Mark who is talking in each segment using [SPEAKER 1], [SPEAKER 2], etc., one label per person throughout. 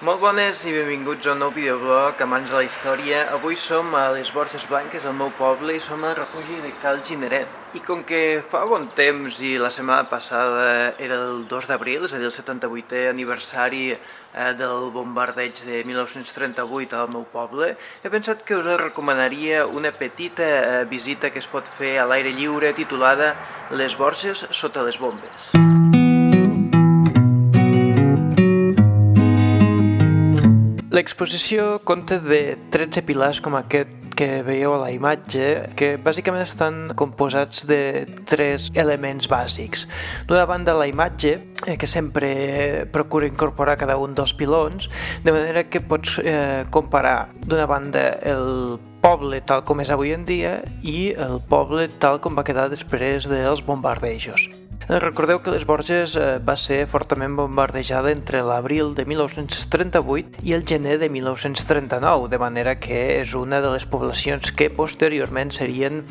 [SPEAKER 1] Molt bones i benvinguts a un nou videoblog amants de la història. Avui som a les Borges Blanques, al meu poble, i som al refugi de Cal Gineret. I com que fa bon temps i la setmana passada era el 2 d'abril, és a dir, el 78è aniversari del bombardeig de 1938 al meu poble, he pensat que us recomanaria una petita visita que es pot fer a l'aire lliure titulada Les Borges sota les bombes. L'exposició compta de 13 pilars com aquest que veieu a la imatge, que bàsicament estan composats de 3 elements bàsics. D'una banda, la imatge, que sempre procura incorporar cada un dels pilons, de manera que pots comparar, d'una banda, el poble tal com és avui en dia i el poble tal com va quedar després dels bombardejos. Recordeu que les Borges va ser fortament bombardejada entre l'abril de 1938 i el gener de 1939, de manera que és una de les poblacions que posteriorment serien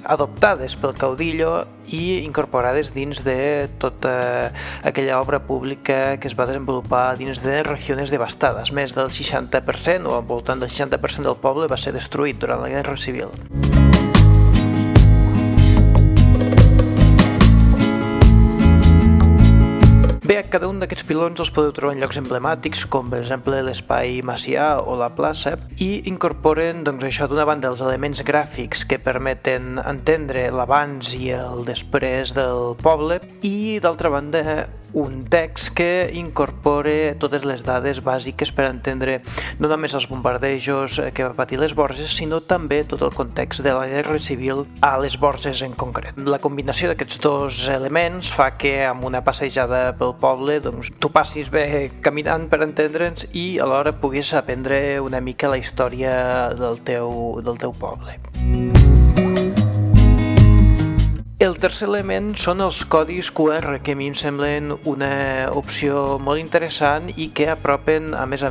[SPEAKER 1] adoptades pel caudillo i incorporades dins de tota aquella obra pública que es va desenvolupar dins de regions devastades. Més del 60% o al voltant del 60% del poble va ser destruït durant la Guerra Civil. Bé, cada un d'aquests pilons els podeu trobar en llocs emblemàtics, com per exemple l'espai Macià o la plaça, i incorporen això d'una banda els elements gràfics que permeten entendre l'abans i el després del poble i d'altra banda un text que incorpora totes les dades bàsiques per entendre no només els bombardejos que va patir les Borges, sinó també tot el context de la Guerra Civil a les Borges en concret. La combinació d'aquests dos elements fa que amb una passejada pel poble tu passis bé caminant per entendre'ns i alhora puguis aprendre una mica la història del teu poble. El tercer element són els codis QR, que a mi em semblen una opció molt interessant i que apropen, a més,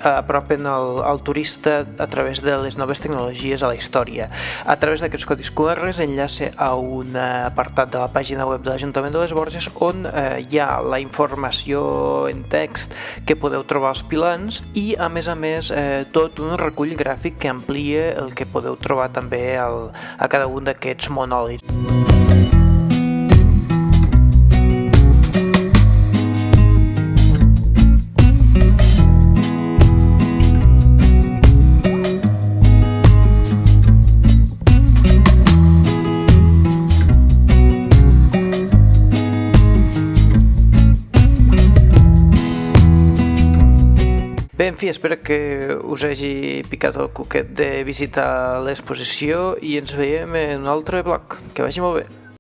[SPEAKER 1] al turista a través de les noves tecnologies a la història. A través d'aquests codis QR enllaça a un apartat de la pàgina web de l'Ajuntament de les Borges on hi ha la informació en text que podeu trobar als pilans i, a més, tot un recull gràfic que amplia el que podeu trobar també a cada un d'aquests monòlits. Bé, en fi, espero que us hagi picat el cuquet de visitar l'exposició i ens veiem en un altre blog. Que vagi molt bé!